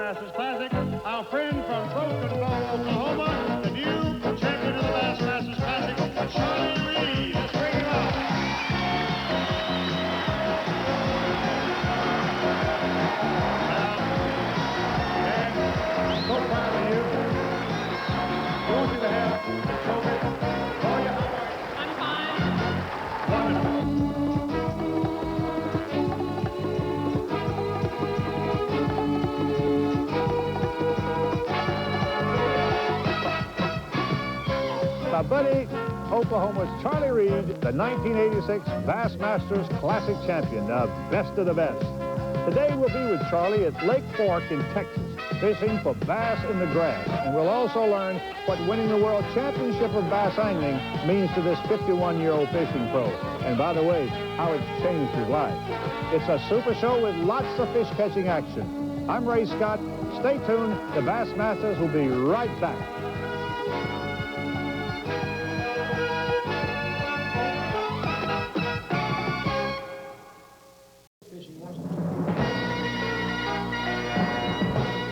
Bassmasters Classic, our friend from Broken Bow, Oklahoma, the new champion of the Bassmasters Classic, Charlie Reed. Let's bring him out. And so proud of you. I want you to have a trophy. Oh, yeah. I'm fine. Wonderful. My buddy, Oklahoma's Charlie Reed, the 1986 Bassmasters Classic champion, the best of the best. Today we'll be with Charlie at Lake Fork in Texas, fishing for bass in the grass. And we'll also learn what winning the World Championship of Bass Angling means to this 51-year-old fishing pro. And by the way, how it's changed his life. It's a super show with lots of fish catching action. I'm Ray Scott. Stay tuned. The Bassmasters will be right back.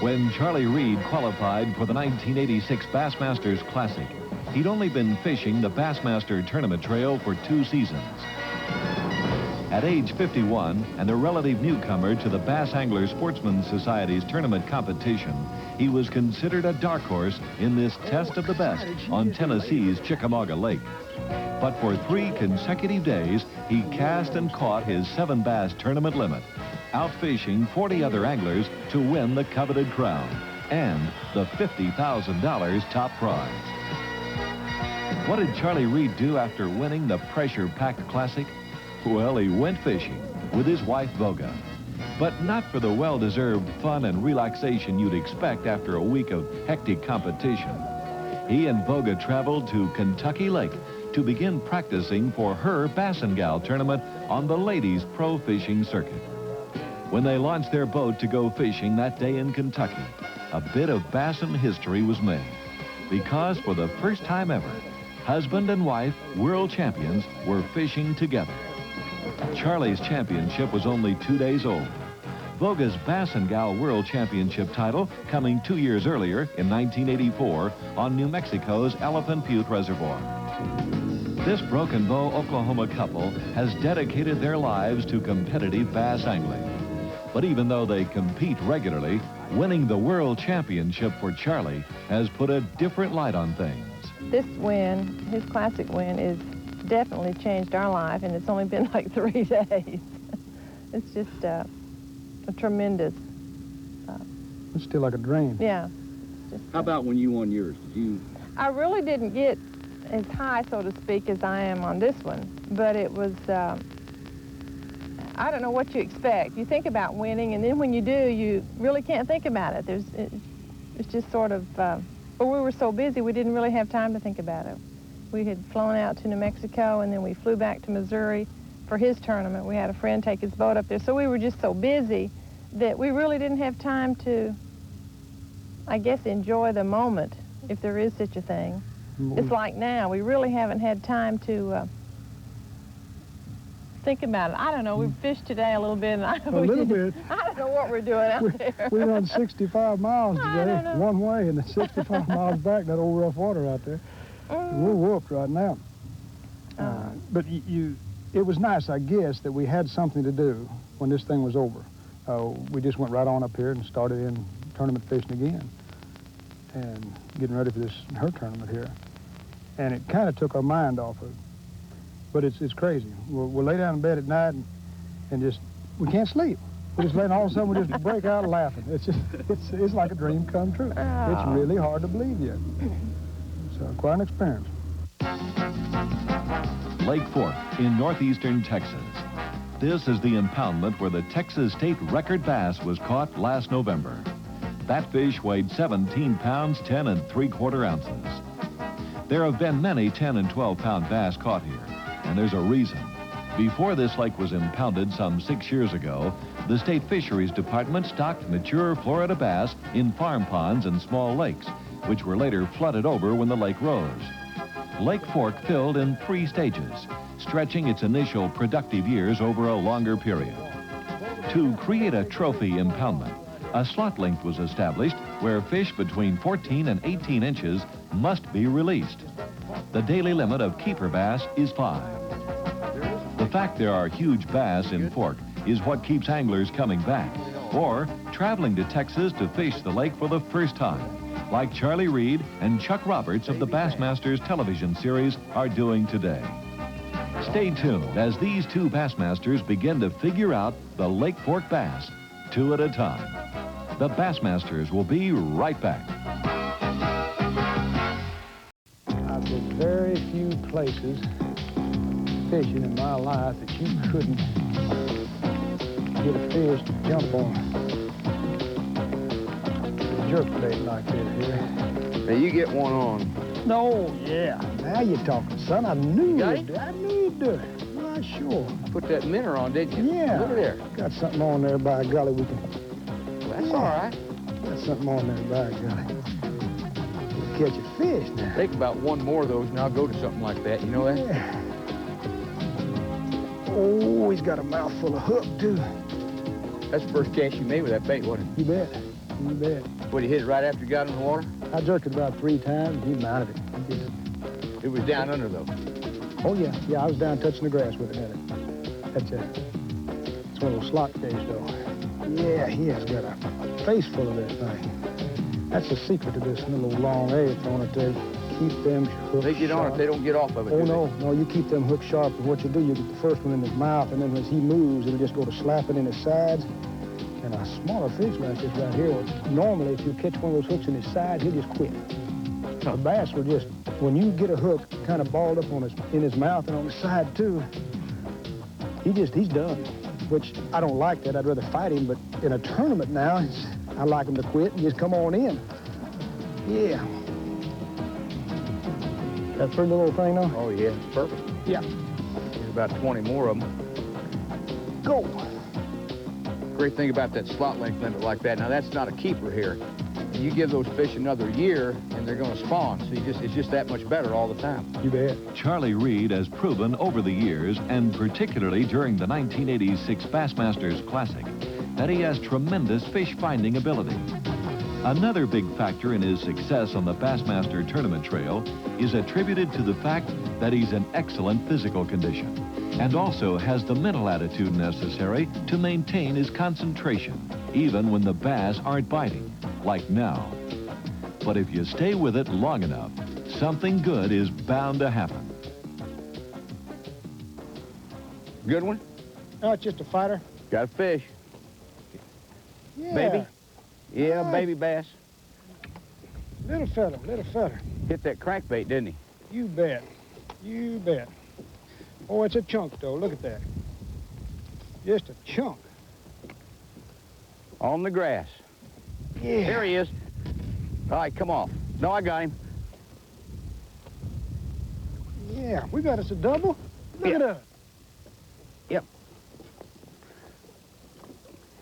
When Charlie Reed qualified for the 1986 Bassmasters Classic, he'd only been fishing the Bassmaster Tournament Trail for 2 seasons. At age 51 and a relative newcomer to the Bass Angler Sportsman Society's tournament competition, he was considered a dark horse in this test of the best on Tennessee's Chickamauga Lake. But for 3 consecutive days, he cast and caught his 7 bass tournament limit, outfishing 40 other anglers to win the coveted crown and the $50,000 top prize. What did Charlie Reed do after winning the pressure-packed Classic? Well, he went fishing with his wife, Voga. But not for the well-deserved fun and relaxation you'd expect after a week of hectic competition. He and Voga traveled to Kentucky Lake to begin practicing for her Bass and Gal tournament on the ladies' pro fishing circuit. When they launched their boat to go fishing that day in Kentucky, a bit of Bassin history was made. Because for the first time ever, husband and wife, world champions, were fishing together. Charlie's championship was only 2 days old. Voga's Bass and Gal World Championship title coming 2 years earlier in 1984 on New Mexico's Elephant Butte Reservoir. This Broken Bow, Oklahoma couple has dedicated their lives to competitive bass angling. But even though they compete regularly, winning the World Championship for Charlie has put a different light on things. This win, his Classic win, is definitely changed our life, and it's only been like 3 days. It's just a tremendous... It's still like a dream. Yeah. How about when you won yours? Did you... I really didn't get as high, so to speak, as I am on this one, but it was... I don't know what you expect. You think about winning, and then when you do, you really can't think about it. It's just sort of... but we were so busy, we didn't really have time to think about it. We had flown out to New Mexico, and then we flew back to Missouri for his tournament. We had a friend take his boat up there, so we were just so busy that we really didn't have time to, I guess, enjoy the moment, if there is such a thing. It's like now, we really haven't had time to think about it. I don't know, we've fished today a little bit, and I don't know what we're doing out there. We run 65 miles today, one way, and then 65 miles back, that old rough water out there. We're whooped right now. But it was nice, I guess, that we had something to do when this thing was over. We just went right on up here and started in tournament fishing again and getting ready for her tournament here. And it kind of took our mind off of it. But it's crazy. We'll lay down in bed at night and just, we can't sleep. We just lay, and all of a sudden we just break out laughing. It's like a dream come true. It's really hard to believe yet. So quite an experience. Lake Fork in northeastern Texas. This is the impoundment where the Texas state record bass was caught last November. That fish weighed 17 pounds, 10 3/4 ounces. There have been many 10 and 12-pound bass caught here, and there's a reason. Before this lake was impounded some 6 years ago, the State Fisheries Department stocked mature Florida bass in farm ponds and small lakes, which were later flooded over when the lake rose. Lake Fork filled in 3 stages, stretching its initial productive years over a longer period. To create a trophy impoundment, A slot length was established where fish between 14 and 18 inches must be released. The daily limit of keeper bass is 5. The fact there are huge bass in Fork is what keeps anglers coming back or traveling to Texas to fish the lake for the first time, like Charlie Reed and Chuck Roberts of the Bassmasters television series are doing today. Stay tuned as these two Bassmasters begin to figure out the Lake Fork bass, 2 at a time. The Bassmasters will be right back. I've been very few places fishing in my life that you couldn't get a fish to jump on a jerk bait like this here. Now you get one on. No, yeah. Now you're talking, son. I knew got you'd do it. I knew you'd do it. Well, sure. Put that minnow on, didn't you? Yeah. Look at there. Got something on there, by golly, we can... Well, that's all right. Got something on there, by golly. We'll catch a fish now. Take about one more of those and I'll go to something like that. You know that? Yeah. Oh, he's got a mouthful of hook, too. That's the first cast you made with that bait, wasn't You bet. You bet. it? What, you hit it right after you got it in the water? I jerked it about 3 times, and he mounted it. He just... It was down under, though. Oh, yeah. Yeah, I was down touching the grass with it, had it. That's one of those slot fish, though. Yeah, he has got a face full of this thing. That's the secret to this little long edge on it there. Keep them hooks They get on sharp. it, they don't get off of it, Oh, do no, they? no, you keep them hooks sharp, and what you do, you get the first one in his mouth, and then as he moves, it'll just go to slapping in his sides. And a smaller fish like this right here, normally if you catch one of those hooks in his side, he'll just quit. The bass will just, when you get a hook kind of balled up on in his mouth and on his side too, he's done. Which I don't like that. I'd rather fight him, but in a tournament now, I like him to quit and just come on in. Yeah. That pretty little thing though? Oh, yeah. Perfect. Yeah. There's about 20 more of them. Go. Great thing about that slot length limit like that, now that's not a keeper here. You give those fish another year and they're going to spawn, so it's just that much better all the time. You bet. Charlie Reed has proven over the years, and particularly during the 1986 Bassmasters Classic, that he has tremendous fish finding ability. Another big factor in his success on the Bassmaster Tournament Trail is attributed to the fact that he's in excellent physical condition and also has the mental attitude necessary to maintain his concentration, even when the bass aren't biting, like now. But if you stay with it long enough, something good is bound to happen. Good one? No, it's just a fighter. Got a fish. Yeah. Baby? Yeah, Nice. baby bass. Little fella, little fella. Hit that crankbait, didn't he? You bet. You bet. Oh, it's a chunk, though. Look at that. Just a chunk. On the grass. Yeah. There he is. All right, come off. No, I got him. Yeah, we got us a double. Look Yeah. at us. Yep.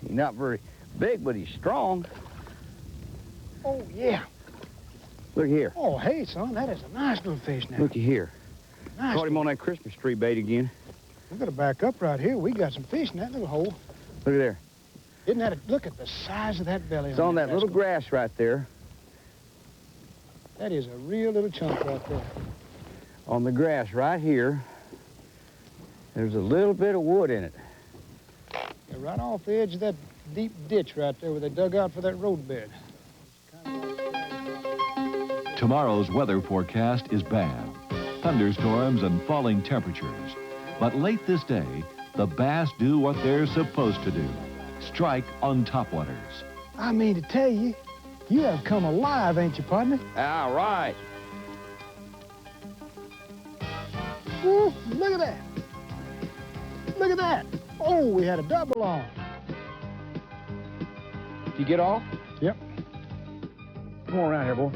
He's not very big, but he's strong. Oh, yeah. Look here. Oh, hey, son, that is a nice little fish now. Looky here. Nice. Caught him on that Christmas tree bait again. We got to back up right here. We got some fish in that little hole. Look at there. Isn't that look at the size of that belly. It's on that little rascal. grass right there. That is a real little chunk right there. On the grass right here. There's a little bit of wood in it. Yeah, right off the edge of that deep ditch right there where they dug out for that road bed. Tomorrow's weather forecast is bad. Thunderstorms and falling temperatures. But late this day, the bass do what they're supposed to do. Strike on topwaters. I mean to tell you, you have come alive, ain't you, partner? All right. Woo, look at that. Look at that. Oh, we had a double on. Did you get off? Yep. Come on around here, boy.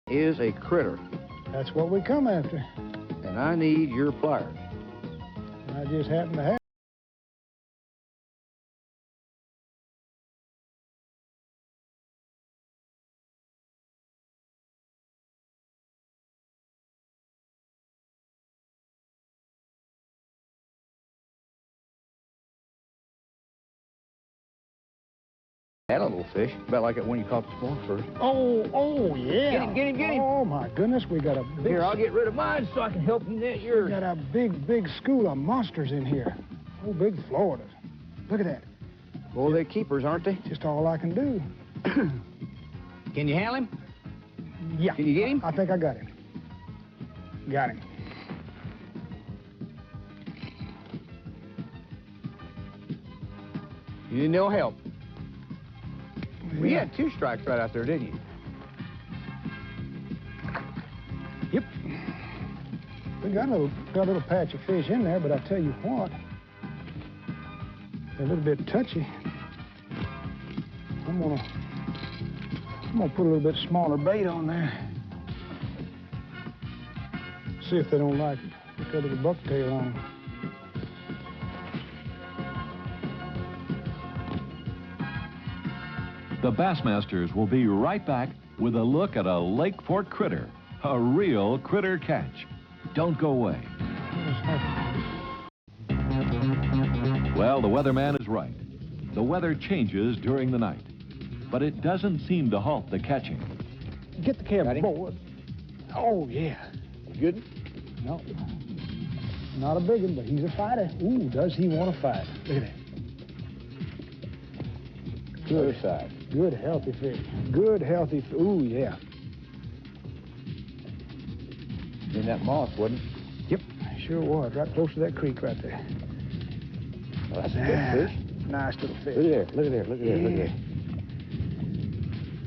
Is a critter. That's what we come after. And I need your pliers. I just happen to have. Had a little fish, about like it when you caught this morning first. Oh, yeah. Get him. Oh, my goodness, we got a big... Here, I'll get rid of mine so I can help you net We yours. got a big school of monsters in here. Oh, big Floridas. Look at that. Well, they're keepers, aren't they? Just all I can do. Can you handle him? Yeah. Can you get him? I think I got him. Got him. You need no help. Well, you had 2 strikes right out there, didn't you? Yep. We got a little patch of fish in there, but I tell you what, they're a little bit touchy. I'm gonna put a little bit smaller bait on there. See if they don't like it. Put that little bucktail on. The Bassmasters will be right back with a look at a Lake Fork critter, a real critter catch. Don't go away. Well, the weatherman is right. The weather changes during the night, but it doesn't seem to halt the catching. Get the camera board. Oh, yeah. Good? No. Not a big one, but he's a fighter. Ooh, does he want to fight? Look at that. Good side. Good, healthy fish. Good, healthy fish. Ooh, yeah. In that moss, wasn't it? Yep, sure was. Right close to that creek right there. Well, that's a good fish. Nice little fish. Look at there, look at there, look at there, look at there.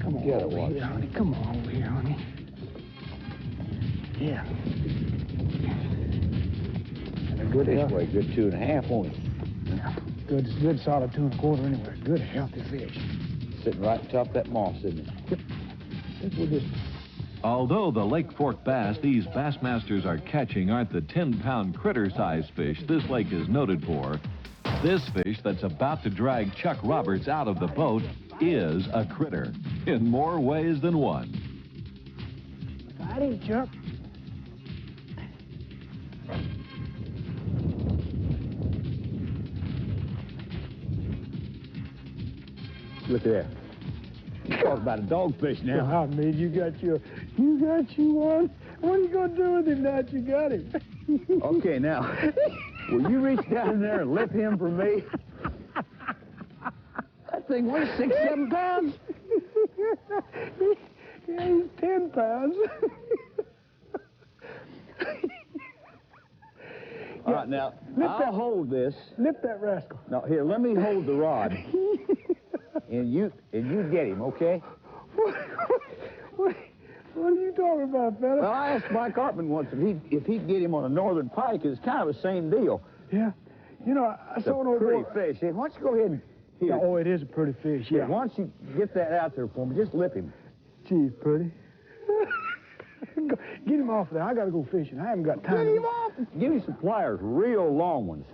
Come on over here, honey. Come on over here, honey. Yeah. And a good This way, good 2.5, won't it? Yeah. Good solid 2 1/4 anyway. Good, healthy fish. Sitting right on top of that moss, isn't it? Yep. I think we'll just... Although the Lake Fork bass these Bassmasters are catching aren't the 10-pound critter-sized fish this lake is noted for, this fish that's about to drag Chuck Roberts out of the boat is a critter in more ways than one. Got him, Chuck. Look at that. You talk about a dogfish now. I mean, you got you one. What are you gonna do with him now that you got him? Okay, now, will you reach down there and lift him for me? That thing weighs 6, 7 pounds. Yeah, he's 10 pounds. All right, now, I'll hold this. Lift that rascal. Now, here, let me hold the rod. And you get him, okay? What are you talking about, fella? Well, I asked Mike Hartman once if he'd get him on a northern pike. It's kind of the same deal. Yeah. You know, I saw an old pretty boy. fish. Hey, why don't you go ahead and... Here. Oh, it is a pretty fish, yeah. Why don't you get that out there for me? Just lip him. Gee, pretty. Get him off there. I got to go fishing. I haven't got time. Get him off. Give me some pliers, real long ones.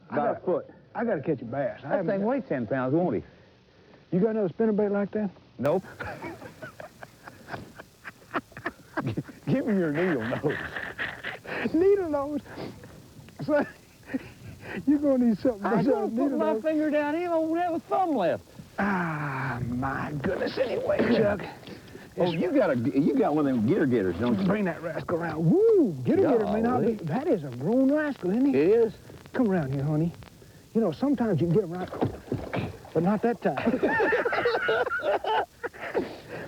About a foot. I got to catch a bass. That thing weighs 10 pounds, won't he? You got another spinnerbait like that? Nope. Give me your needle nose. Needle nose? Son, you're going to need something. I'm going to put my finger down here. I won't have a thumb left. Ah, my goodness. Anyway, Chuck. Oh, you got one of them getters, don't you? Bring that rascal around. Woo! Getter may not be. That is a grown rascal, isn't he? It is. Come around here, honey. You know, sometimes you can get him right, but not that time.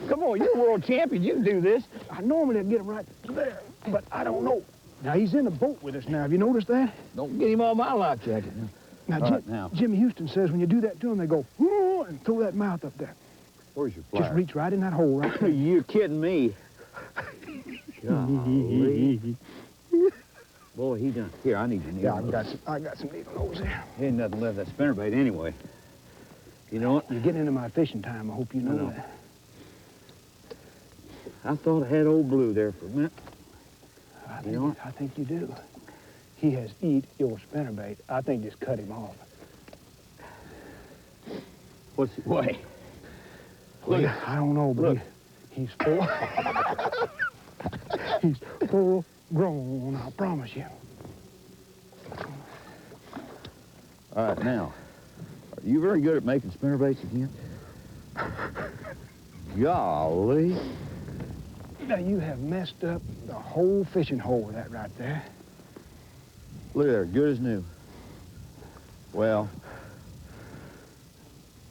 Come on, you're a world champion. You can do this. I normally get him right there, but I don't know. Now, he's in the boat with us now. Have you noticed that? Don't get him on my life jacket. Now, Jimmy Houston says when you do that to him, they go, whoo, and throw that mouth up there. Where's your pliers? Just reach right in that hole right there. You're kidding me. Golly. Boy, he done. Here, I need your needle. Yeah, I got some needle nose there. Ain't nothing left of that spinnerbait anyway. You know what? You're getting into my fishing time. I hope you know that. I thought I had old Blue there for a minute. I I think you do. He has eat your spinnerbait. I think just cut him off. What's it weigh? Well, I don't know, but he's full. He's full grown, I promise you. All right, now, are you very good at making spinnerbaits again? Golly. Now, you have messed up the whole fishing hole with that right there. Look at there, good as new. Well,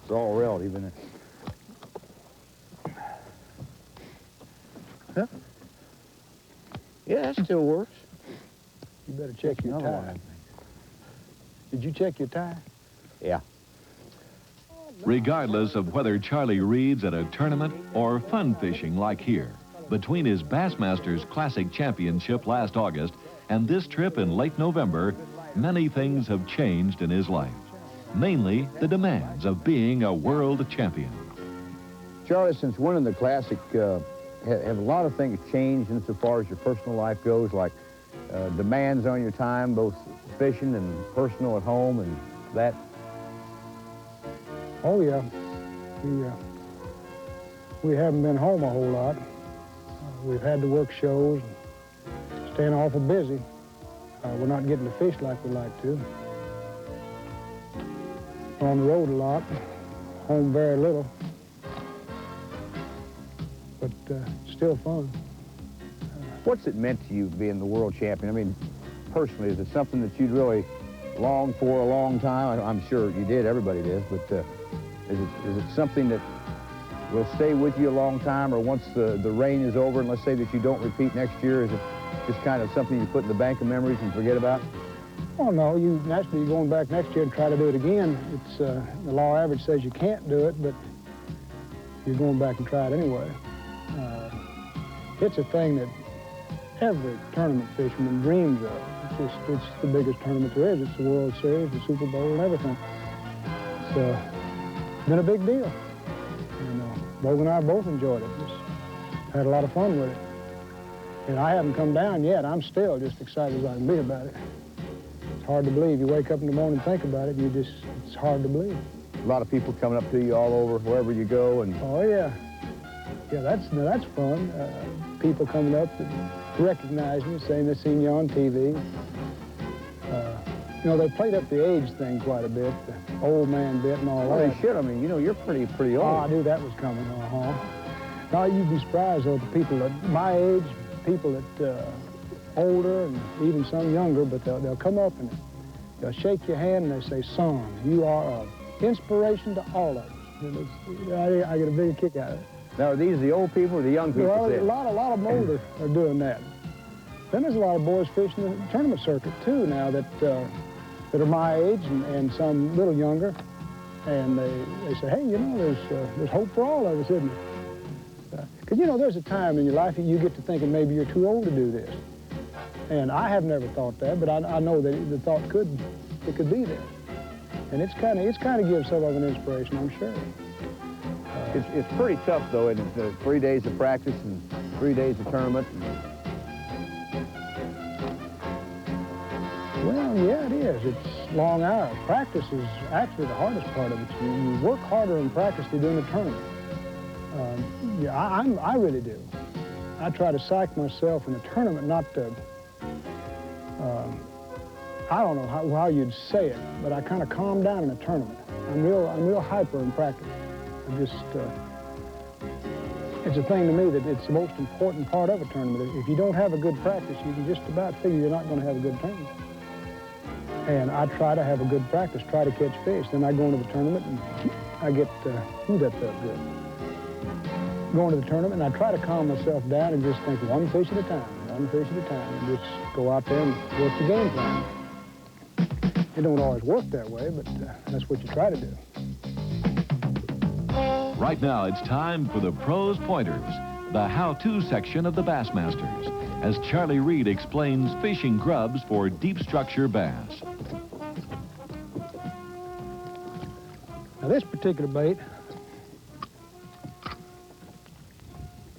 it's all relative, isn't it? Huh? Yeah, that still works. You better check your tie. Did you check your tie? Yeah. Regardless of whether Charlie Reed's at a tournament or fun fishing like here, between his Bassmasters Classic Championship last August and this trip in late November, many things have changed in his life. Mainly the demands of being a world champion. Charlie, since winning the Classic, have a lot of things changed insofar as your personal life goes, like demands on your time, both fishing and personal at home and that? Oh, yeah. We haven't been home a whole lot. We've had to work shows and staying awful busy. We're not getting to fish like we like to. We're on the road a lot, home very little. But still fun. What's it meant to you being the world champion? I mean, personally, is it something that you'd really longed for a long time? I'm sure you did, everybody did, but is it something that will stay with you a long time, or once the reign is over, and let's say that you don't repeat next year, is it just kind of something you put in the bank of memories and forget about? Oh, no, naturally you're going back next year and try to do it again. It's, the law average says you can't do it, but you're going back and try it anyway. It's a thing that every tournament fisherman dreams of. It's the biggest tournament there is. It's the World Series, the Super Bowl, and everything. It's been a big deal. And Bogue and I both enjoyed it. Just had a lot of fun with it. And I haven't come down yet. I'm still just excited as I can be about it. It's hard to believe. You wake up in the morning and think about it, and it's hard to believe. A lot of people coming up to you all over, wherever you go, and... Oh, yeah. Yeah, that's fun. People coming up and recognizing you, saying they've seen you on TV. They played up the age thing quite a bit, the old man bit and all that. Well, they should. I mean, you're pretty old. Oh, I knew that was coming, Now, you'd be surprised, though, the people at my age, people that older and even some younger, but they'll come up and they'll shake your hand and they say, "Son, you are an inspiration to all of us." And I get a big kick out of it. Now, are these the old people or the young people? Well, a lot of them older are doing that. Then there's a lot of boys fishing the tournament circuit, too, now that are my age and some little younger. And they say, "Hey, there's hope for all of us, isn't there?" Because, there's a time in your life that you get to thinking maybe you're too old to do this. And I have never thought that, but I know that the thought could be there. And it's kind of gives some of an inspiration, I'm sure. It's pretty tough, though, and it's 3 days of practice and 3 days of tournament. Well, yeah, it is. It's long hours. Practice is actually the hardest part of it. You work harder in practice than doing a tournament. I really do. I try to psych myself in a tournament not to, I don't know how you'd say it, but I kind of calm down in a tournament. I'm real hyper in practice. It's a thing to me that it's the most important part of a tournament. If you don't have a good practice, you can just about figure you're not going to have a good tournament. And I try to have a good practice, try to catch fish. Then I go into the tournament and I get, that felt good. Go into the tournament and I try to calm myself down and just think one fish at a time, and just go out there and work the game plan. It don't always work that way, but that's what you try to do. Right now, it's time for the Pros Pointers, the how-to section of the Bassmasters, as Charlie Reed explains fishing grubs for deep structure bass. Now, this particular bait,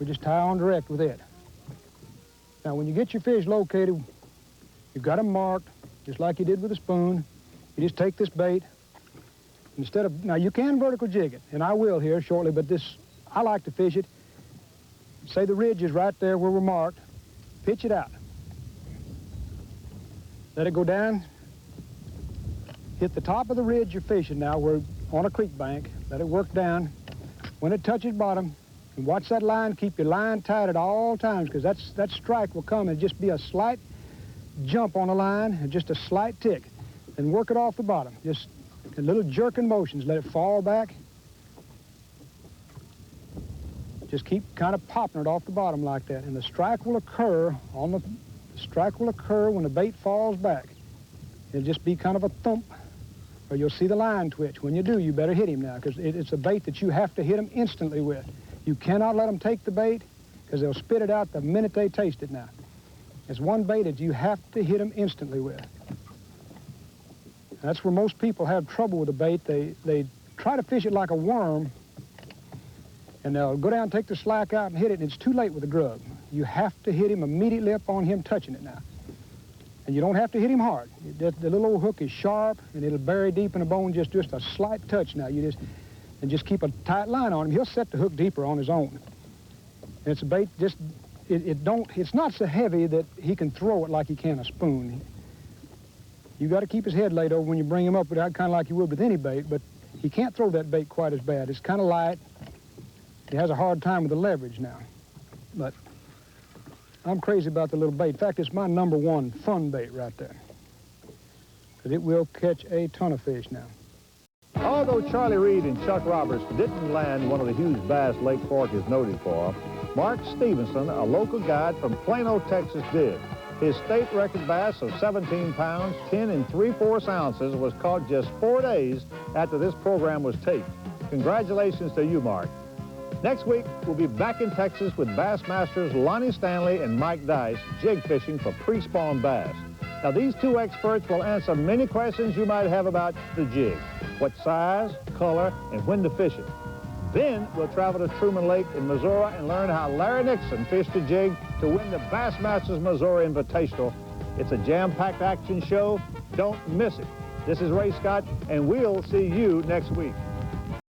we just tie on direct with it. Now, when you get your fish located, you've got them marked, just like you did with a spoon. You just take this bait. Instead of, now you can vertical jig it, and I will here shortly, but this, I like to fish it. Say the ridge is right there where we're marked. Pitch it out. Let it go down. Hit the top of the ridge you're fishing now. We're on a creek bank. Let it work down. When it touches bottom, and watch that line. Keep your line tight at all times, because that strike will come and just be a slight jump on the line and just a slight tick. And work it off the bottom. Just little jerking motions. Let it fall back. Just keep kind of popping it off the bottom like that. And the strike will occur when the bait falls back. It'll just be kind of a thump, or you'll see the line twitch. When you do, you better hit him now, because it's a bait that you have to hit him instantly with. You cannot let them take the bait, because they'll spit it out the minute they taste it now. It's one bait that you have to hit them instantly with. That's where most people have trouble with the bait. They try to fish it like a worm, and they'll go down, take the slack out, and hit it, and it's too late with the grub. You have to hit him immediately upon him touching it now. And you don't have to hit him hard. The little old hook is sharp, and it'll bury deep in the bone, just a slight touch now. And just keep a tight line on him. He'll set the hook deeper on his own. And it's a bait, it's not so heavy that he can throw it like he can a spoon. You got to keep his head laid over when you bring him up, without kind of like you would with any bait, but he can't throw that bait quite as bad. It's kind of light. He has a hard time with the leverage now. But I'm crazy about the little bait. In fact, it's my #1 fun bait right there, because it will catch a ton of fish now. Although Charlie Reed and Chuck Roberts didn't land one of the huge bass Lake Fork is noted for, Mark Stevenson, a local guide from Plano, Texas, did. His state record bass of 17 pounds, 10 3/4 ounces was caught just 4 days after this program was taped. Congratulations to you, Mark. Next week, we'll be back in Texas with Bass Masters Lonnie Stanley and Mike Dice jig fishing for pre-spawn bass. Now, these two experts will answer many questions you might have about the jig. What size, color, and when to fish it. Then we'll travel to Truman Lake in Missouri and learn how Larry Nixon fished a jig to win the Bassmasters Missouri Invitational. It's a jam-packed action show. Don't miss it. This is Ray Scott, and we'll see you next week.